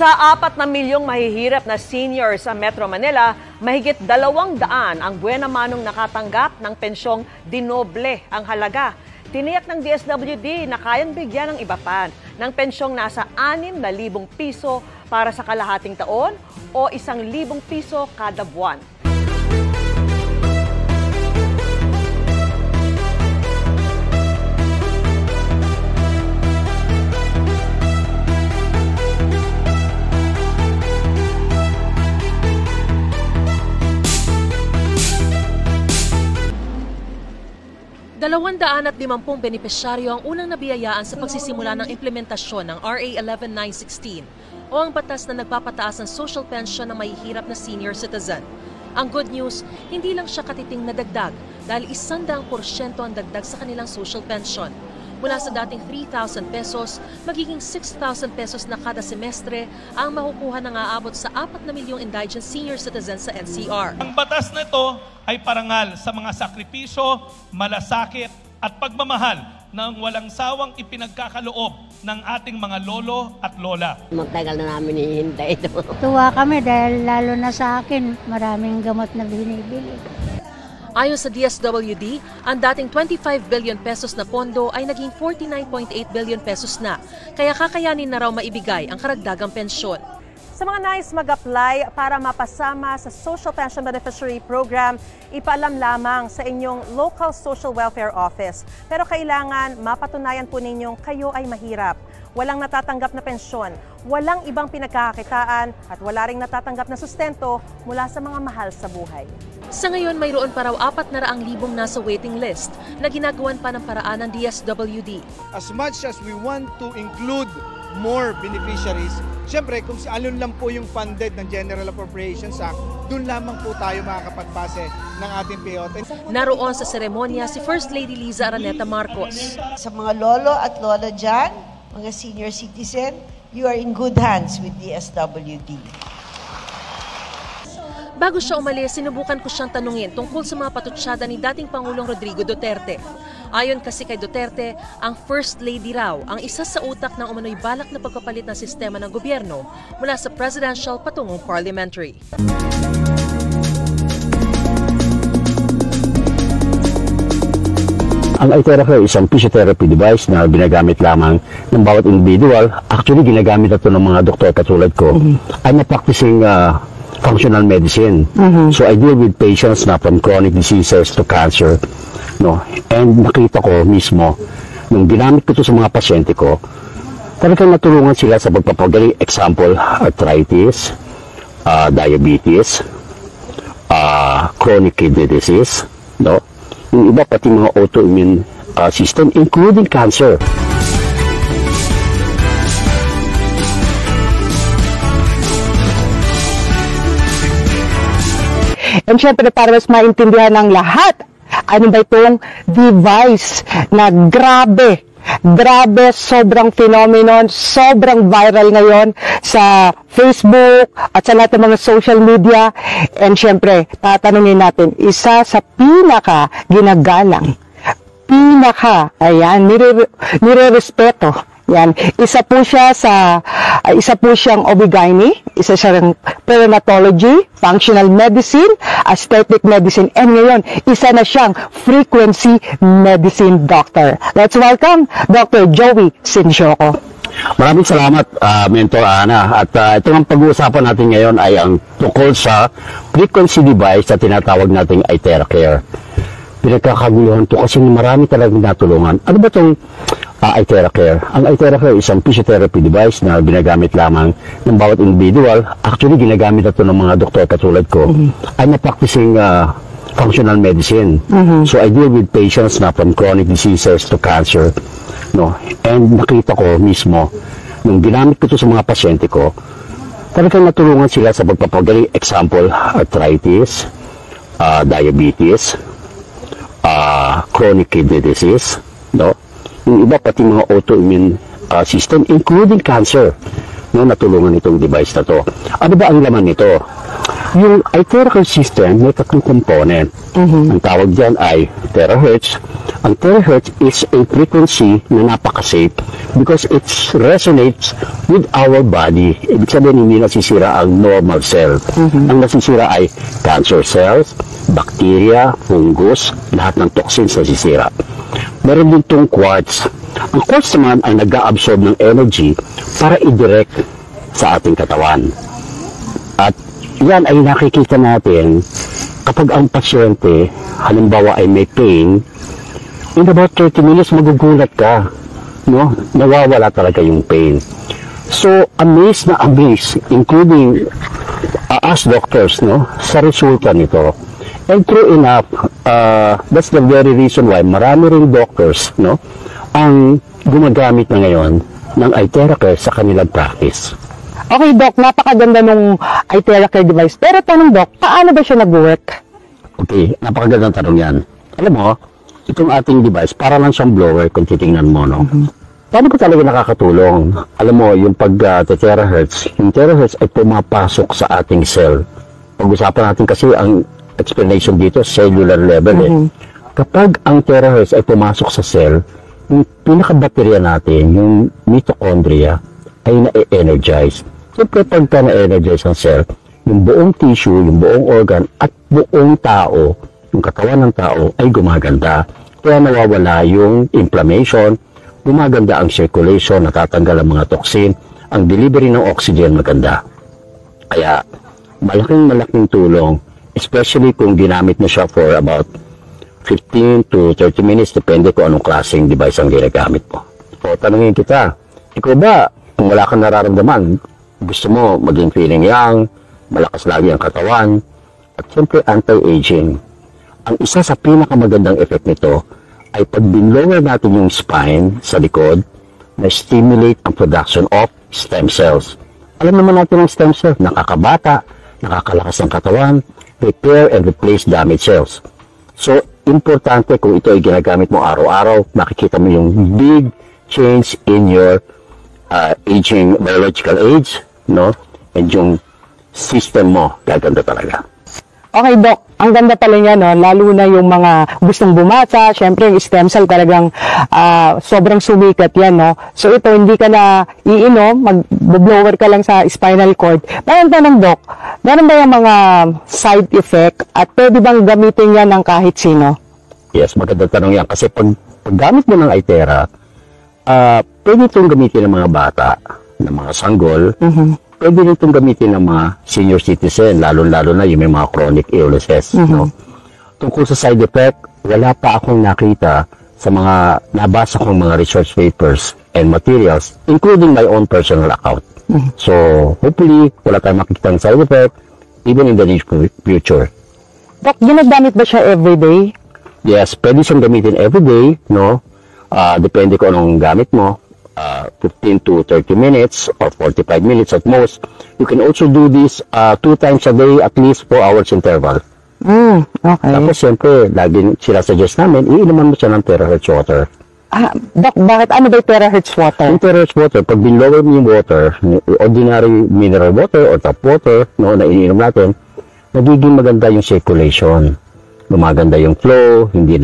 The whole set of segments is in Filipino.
Sa 4 na milyong mahihirap na senior sa Metro Manila, mahigit 200 ang buena manong nakatanggap ng pensyong dinoble ang halaga. Tiniyak ng DSWD na kayang bigyan ng iba pa ng pensyong nasa 6,000 piso para sa kalahating taon o 1,000 piso kada buwan. At 50 benepisyaryo ang unang nabiyayaan sa pagsisimula ng implementasyon ng RA 11916 o ang batas na nagpapataas ng social pension ng mahihirap na senior citizen. Ang good news, hindi lang siya katiting na dagdag dahil 100% ang dagdag sa kanilang social pension. Mula sa dating 3,000 pesos, magiging 6,000 pesos na kada semestre ang makukuha ng aabot sa 4 na milyong indigent senior citizens sa NCR. Ang batas na ito ay parangal sa mga sakripisyo, malasakit at pagmamahal ng walang sawang ipinagkakaloob ng ating mga lolo at lola. Magtagal na namin hihintay ito. Tuwa kami dahil lalo na sa akin, maraming gamot na binibili. Ayon sa DSWD, ang dating 25 billion pesos na pondo ay naging 49.8 billion pesos na, kaya kakayanin na raw maibigay ang karagdagang pensyon. Sa mga nais mag-apply para mapasama sa Social Pension Beneficiary Program, ipaalam lamang sa inyong local social welfare office. Pero kailangan mapatunayan po ninyong kayo ay mahirap, walang natatanggap na pensyon, walang ibang pinagkakakitaan at wala ring natatanggap na sustento mula sa mga mahal sa buhay. Sa ngayon, mayroon pa raw 400,000 nasa waiting list na ginagawan pa ng paraan ng DSWD. As much as we want to include more beneficiaries, siyempre kung si alon lang po yung funded ng General Appropriations Act, doon lamang po tayo makakapagpase ng ating payout. Naroon sa seremonya si First Lady Liza Araneta Marcos. Sa mga lolo at lola dyan, mga senior citizen, you are in good hands with DSWD. Bago siya umalis, sinubukan ko siyang tanungin tungkol sa mga patutsyada ni dating Pangulong Rodrigo Duterte. Ayon kasi kay Duterte, ang First Lady raw ang isa sa utak ng umano'y balak na pagpapalit ng sistema ng gobyerno mula sa presidential patungong parliamentary. Ang iTheraCare ay isang physiotherapy device na ginagamit lamang ng bawat individual. Actually, ginagamit ito ng mga doktor katulad ko. I'm a practicing functional medicine. So I deal with patients na from chronic diseases to cancer. No? And nakita ko mismo, nung ginamit ko ito sa mga pasyente ko, talagang natulungan sila sa pagpapagaling. Example, arthritis, diabetes, chronic kidney disease, no? Yung iba pati mga autoimmune system, including cancer. And syempre para mas maintindihan ng lahat, ano ba itong device na grabe, sobrang phenomenon, sobrang viral ngayon sa Facebook at sa lahat ng mga social media. And syempre, tatanungin natin, isa sa pinaka ginagalang, nire-respeto. Yan, isa po siyang OB-GYN, isa siyang perinatology, functional medicine, aesthetic medicine, and ngayon, isa na siyang frequency medicine doctor. Let's welcome Dr. Joey Sinsyoco. Maraming salamat, Mentor Ana. At ito ang pag-uusapan natin ngayon ay ang tungkol sa frequency device na tinatawag nating iTheraCare. Pinagkakaguluhan to kasi marami talagang natulungan. Ano ba itong iTheraCare? Ang iTheraCare ay isang physiotherapy device na ginagamit lamang ng bawat individual. Actually, ginagamit ito ng mga doktor katulad ko. I'm a practicing functional medicine. So I deal with patients na from chronic diseases to cancer. No? And nakita ko mismo, nung ginamit ko ito sa mga pasyente ko, talagang natulungan sila sa pagpapagaling. Example, arthritis, diabetes, chronic kidney disease, no? Yung iba pati mga autoimmune system, including cancer, no? Natulungan itong device na to. Ano ba ang laman nito? Yung iTeracare system may tatlong component. Ang tawag dyan ay terahertz. Ang terahertz is a frequency na napaka-safe because it resonates with our body. Ibig sabihin, hindi nasisira ang normal cell. Ang nasisira ay cancer cells, bacteria, fungus, lahat ng toxins nasisira. Meron din itong quartz. Ang quartz naman ay nag-absorb ng energy para i-direct sa ating katawan. At yan ay nakikita natin kapag ang pasyente, halimbawa ay may pain, in about 30 minutes magugulat ka, no? Nawawala talaga yung pain. So, amazed na amazed, including us doctors, no? Sa resulta nito. And true enough, that's the very reason why marami ring doctors, no, ang gumagamit na ngayon ng iTeracare sa kanilang practice. Okay, Doc, napakaganda nung iTeracare device. Pero tanong, Doc, paano ba siya nag-work? Okay, napakagandang tanong yan. Alam mo, itong ating device, para lang siyang blower kung titingnan mo, no? Paano ko talaga nakakatulong? Alam mo, yung pag-terahertz, yung terahertz ay pumapasok sa ating cell. Pag-usapan natin kasi ang explanation dito, cellular level Kapag ang terahertz ay pumasok sa cell, yung pinaka-baterya natin, yung mitochondria, ay na-energize. Siyempre, pagka na-energize ang cell, yung buong tissue, yung buong organ, at buong tao, yung katawan ng tao, ay gumaganda. Kaya nawawala yung inflammation, gumaganda ang circulation, natatanggal ang mga toxin, ang delivery ng oxygen maganda. Kaya, malaking tulong, especially kung ginamit mo siya for about 15 to 30 minutes, depende kung anong klaseng device ang ginagamit mo. O, tanungin kita, ikaw ba, kung wala kang nararamdaman, gusto mo maging feeling young, malakas lagi ang katawan, at siyempre anti-aging. Ang isa sa pinakamagandang effect nito ay pag binlower natin yung spine sa likod, na-stimulate ang production of stem cells. Alam naman natin ang stem cells, nakakabata, nakakalakas ng katawan, repair and replace damaged cells. So, importante kung ito ay ginagamit mo araw-araw, makikita mo yung big change in your aging, biological age, no? And yung system mo, gaganda talaga. Okay, Doc. Ang ganda pala niya, no? Lalo na yung mga gustong bumata. Siyempre, yung stem cell talagang sobrang sumikat yan, no? So, ito, hindi ka na iinom, mag-blower ka lang sa spinal cord. Parang tanong, Doc, meron ba yung mga side effect at pwede bang gamitin yan ng kahit sino? Yes, magandang tanong yan. Kasi pag gamit mo ng iTera, pwede itong gamitin ng mga bata, ng mga sanggol, pwede nitong gamitin ng mga senior citizen, lalo-lalo na yung may mga chronic illnesses. No? Tungkol sa side effect, wala pa akong nakita sa mga nabasa kong mga research papers and materials, including my own personal account. So, hopefully, wala tayong makikita ng side effect, even in the near future. Doc, ginagamit ba siya everyday? Yes, pwede siyang gamitin everyday, no? Depende kung anong gamit mo. 15 to 30 minutes or 45 minutes at most. You can also do this 2 times a day, at least 4 hours interval. Okay. Tapos siyempre, lagi sila suggest namin, iinuman mo siya ng terahertz water. Doc, bakit? Ano ba yung terahertz water? Yung terahertz water, pag binlower mo yung water, ordinary mineral water or tap water, no, na iniinom natin, nagiging maganda yung circulation. Gumaganda yung flow, hindi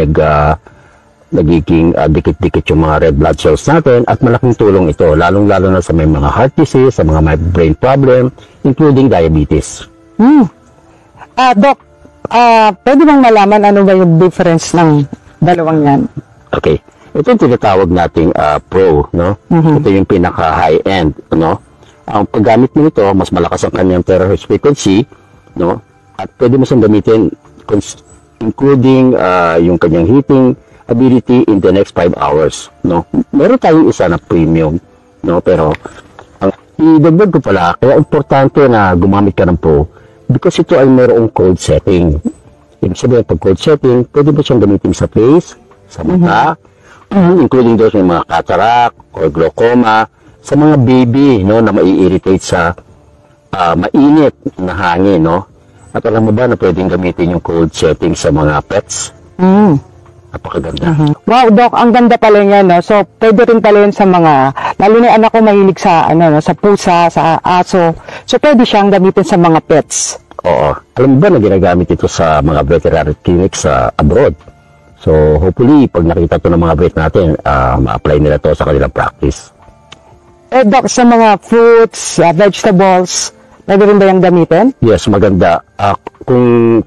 nagiging dikit-dikit yung mga red blood cells natin, at malaking tulong ito, lalong-lalo na sa may mga heart disease, sa mga may brain problem, including diabetes. Doc, pwede bang malaman ano ba yung difference ng dalawang yan? Okay. Ito yung tinatawag nating Pro, no? Ito yung pinaka-high-end, no? Ang paggamit mo nito, mas malakas ang kanyang terahertz frequency, no? At pwede mo siyang gamitin, including yung kanyang heating ability in the next 5 hours, no? Meron tayong isa na premium, no? Pero ang idagdag ko pala, kaya importante na gumamit ka ng Pro because ito ay mayroong code setting. Ibig sabihin, pag code setting, pwede mo siyang gamitin sa face, sa mata, including those may mga cataract or glaucoma, sa mga baby, no, na mai-irritate sa mainit na hangin, no? At alam mo ba na pwedeng gamitin yung code setting sa mga pets? Napakaganda. Wow, Doc, ang ganda pala niya, no? So, pwede rin pala yun sa mga, lalo na anak ko mahilig sa, sa pusa, sa aso. So, pwede siyang gamitin sa mga pets. Oo. Alam mo ba na ginagamit ito sa mga veterinary clinics sa abroad? So, hopefully, pag nakita to ng mga vet natin, ma-apply nila to sa kanilang practice. Doc, sa mga fruits, vegetables, pwede rin ba yung gamitin? Yes, maganda. Kung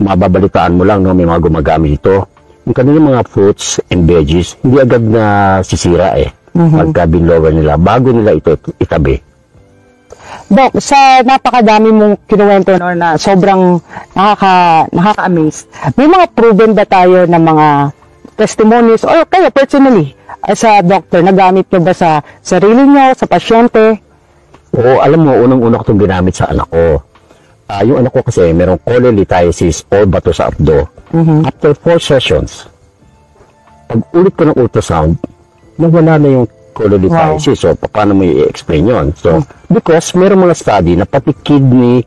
mababalitaan mo lang, no, may mga gumagamit ito. Yung kanilang mga fruits and veggies, hindi agad na sisira pagka binlower nila, bago nila ito itabi. Doc, sa napakadami mong kinuwento no, na sobrang nakaka-amaze, may mga proven ba tayo ng mga testimonies or kayo personally as a doctor, nagamit nyo ba sa sarili nyo, sa pasyente? Oo, alam mo, unang-una ko itong ginamit sa anak ko. Yung anak ko kasi merong cholelithiasis o bato sa abdo. After 4 sessions, pag ulit ko ng ultrasound, nawala na yung cholelithiasis. So, paano mo i-explain yun? So, because merong mga study na pati kidney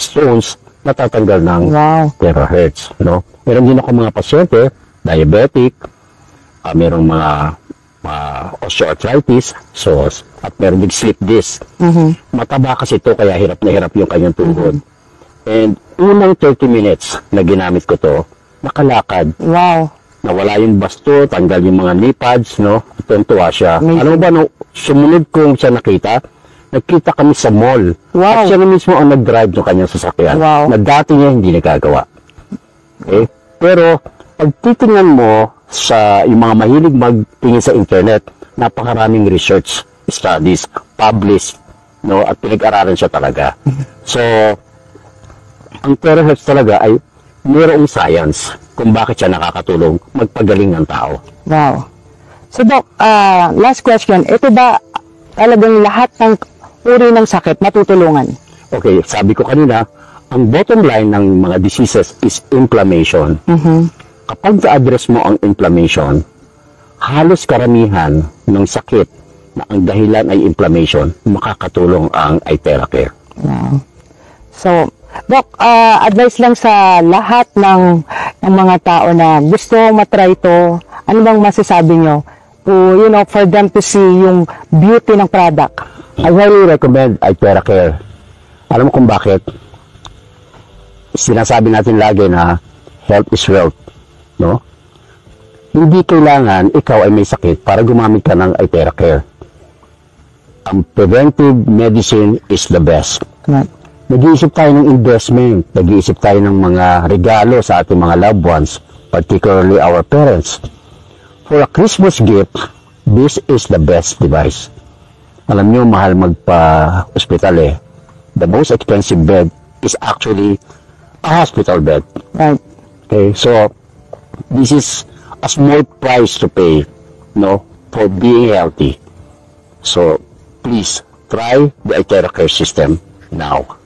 stones natatanggal ng terahertz. No? Meron din ako mga pasyente, diabetic, merong mga osteoarthritis, so, at meron din slip disc. Mataba kasi ito, kaya hirap na hirap yung kanyang tuhod. And unang 30 minutes na ginamit ko to, nakalakad. Wow. Nawala yung basto, tanggal yung mga knee pads, no? Tuwa siya. Alam mo ba, no, sumunod kong siya nakita kami sa mall. At siya na mismo ang nag-drive ng kanyang sasakyan. Na dati niya hindi nagagawa. Okay? Pero, pag titingnan mo sa yung mga mahilig magtingin sa internet, napakaraming research studies, published, no? At pinag-aralan siya talaga. So, ang terahertz talaga ay mayroong science kung bakit siya nakakatulong magpagaling ng tao. Wow. So, Doc, last question. Ito ba talagang lahat ng uri ng sakit matutulungan? Okay, sabi ko kanina, ang bottom line ng mga diseases is inflammation. Kapag na-address mo ang inflammation, halos karamihan ng sakit na ang dahilan ay inflammation, makakatulong ang iTeracare. Wow. So, Doc, advice lang sa lahat ng mga tao na gusto matry ito, ano bang masasabi nyo to, for them to see yung beauty ng product? I highly recommend iTeracare. Alam mo kung bakit? Sinasabi natin lagi na health is wealth, no? Hindi kailangan ikaw ay may sakit para gumamit ka ng iTeracare. Ang preventive medicine is the best. Right. Nag-iisip tayo ng investment, nag-iisip tayo ng mga regalo sa ating mga loved ones, particularly our parents. For a Christmas gift, this is the best device. Alam nyo, mahal magpa-hospital The most expensive bed is actually a hospital bed. Right. Okay, so this is a small price to pay, for being healthy. So please try the iTeracare system now.